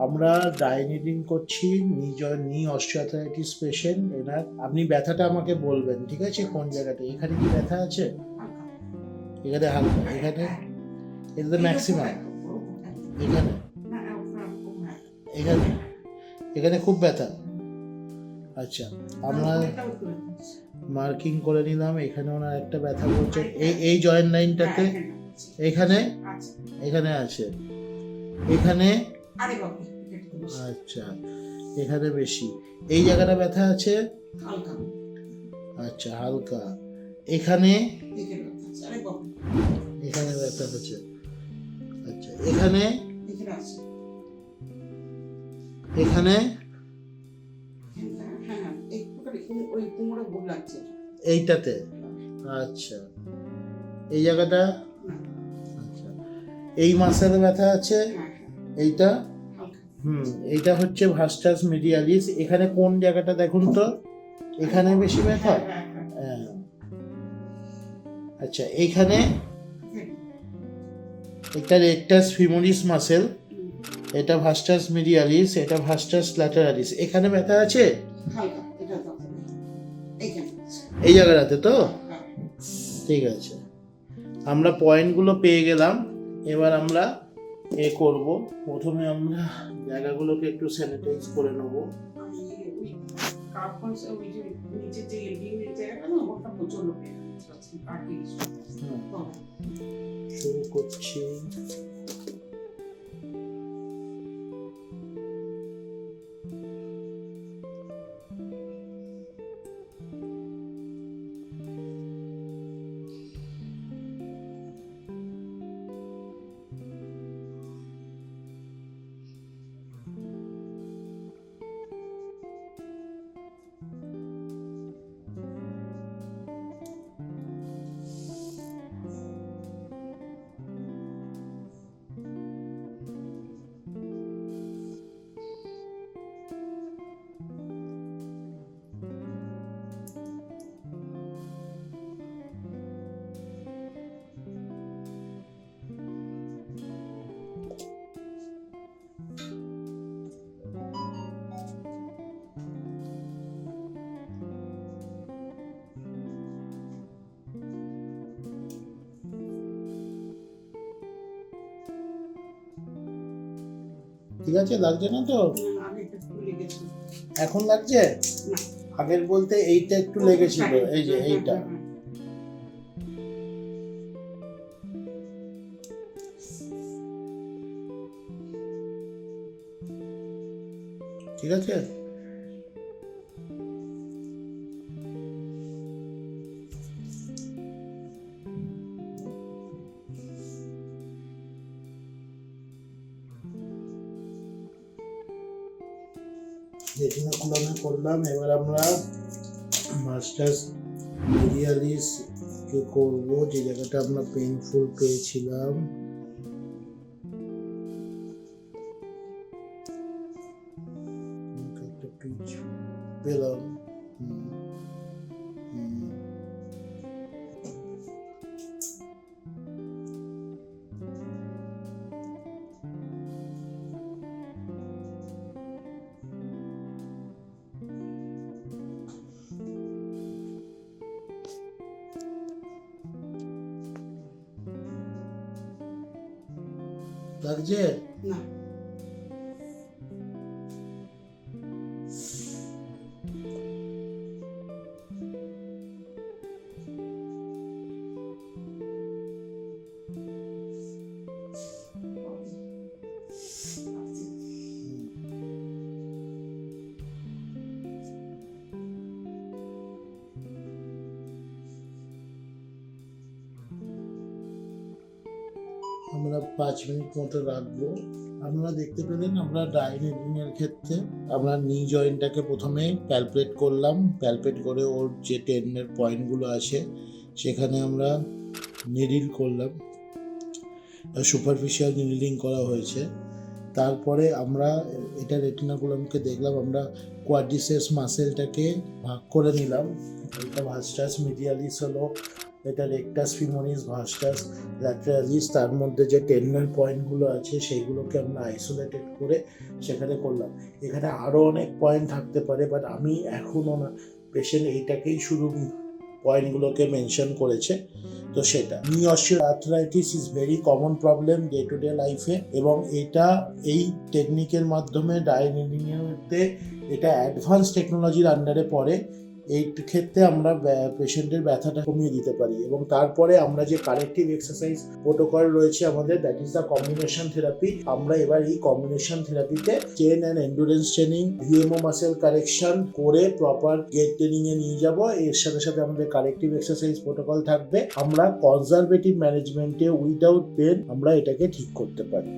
আমরা ডাইনিডিং করছি নি অস্টিওআর্থ্রাইটিস পেশেন্ট। এনার আপনি ব্যথাটা আমাকে বলবেন, ঠিক আছে? কোন জায়গাটা? এখানে কি ব্যথা আছে? এখানে হালকা, এখানে এটাতে ম্যাক্সিমাম, এখানে এখানে এখানে খুব ব্যথা। আচ্ছা, আমরা মার্কিং করে নিলাম। এখানে ওনার একটা ব্যথা করছে এই জয়েন্ট লাইনটাতে, এখানে এখানে আছে, এখানে আচ্ছা এখানে বেশি, এই জায়গাটা ব্যথা আছে আচ্ছা হালকা, এখানে এখানে ব্যথা হচ্ছে আচ্ছা, এখানে এখানে এইটাতে আচ্ছা, এই জায়গাটা আচ্ছা, এই মাসেলে ব্যথা আছে এইটা, এইটা হচ্ছে ভাস্টাস মিডিয়ালিস। এখানে কোন জায়গাটা দেখুন তো, এখানে বেশি ব্যথা। হ্যাঁ আচ্ছা, এইখানে এটা রেকটাস ফিমোরিস মাসেল, এটা ভাস্টাস মিডিয়ালিস, এটা ভাস্টাস ল্যাটারালিস। এখানে ব্যথা আছে এই জায়গাটাতে তো, ঠিক আছে। আমরা পয়েন্টগুলো পেয়ে গেলাম। এবার আমরা করব, প্রথমে আমরা জায়গাগুলোকে একটু স্যানিটাইজ করে নেব। শুরু করছি। ঠিক আছে, লাগছে না তো? এখন লাগছে? আগের বলতে এইটা একটু লেগেছিল, এই যে এইটা। ঠিক আছে, রেটিনাকুলামে করলাম। এবার আমরা ভাস্টাস মিডিয়ালিস কে করব, যে জায়গাটা আমরা পেইনফুল পেয়েছিলাম। একটা পিচ পেলাম। লাগছে না? আমরা 5 মিনিট মতো রাখবো। আপনারা দেখতে পেলেন আমরা ডাইনিডিংয়ের ক্ষেত্রে আমরা নি জয়েন্টটাকে প্রথমে প্যালপেট করলাম। প্যালপেট করে ওর যে টেন্ডের পয়েন্টগুলো আছে সেখানে আমরা নিডিল করলাম, সুপারফিশিয়াল নিডিলিং করা হয়েছে। তারপরে আমরা এটা রেটিনাকুলামকে দেখলাম, আমরা কোয়াড্রিসেপস মাসেলটাকে ভাগ করে নিলাম। এটা ভাস্টাস মিডিয়ালিস হলো এটা রেকটাস ফিমোরিস, ভাস্টাস ল্যাটেরালিস, তার মধ্যে যে টেন্ডার পয়েন্টগুলো আছে সেইগুলোকে আমরা আইসোলেটেড করে সেখানে করলাম। এখানে আরও অনেক পয়েন্ট থাকতে পারে, বাট আমি এখনও না, পেশেন্ট এইটাকেই শুধু পয়েন্টগুলোকে মেনশন করেছে। তো সেটা নি osteoarthritis is very common problem day to day লাইফে, এবং এটা এই টেকনিকের মাধ্যমে ডাইনিংয়েতে এটা অ্যাডভান্স টেকনোলজির আন্ডারে পড়ে। এই ক্ষেত্রে আমরা পেশেন্টের ব্যথাটা কমিয়ে দিতে পারি, এবং তারপরে আমরা যে কারেক্টিভ এক্সারসাইজ প্রোটোকল রয়েছে আমাদের, that is the combination therapy. আমরা এবার এই কম্বিনেশন থেরাপিতে চেন and endurance training, VMO muscle correction করে প্রপার গেট ট্রেনিং এ নিয়ে যাব। এর সাথে সাথে আমাদের কারেক্টিভ এক্সারসাইজ প্রোটোকল থাকবে। আমরা কনজারভেটিভ ম্যানেজমেন্টে উইদাউট পেন আমরা এটাকে ঠিক করতে পারি।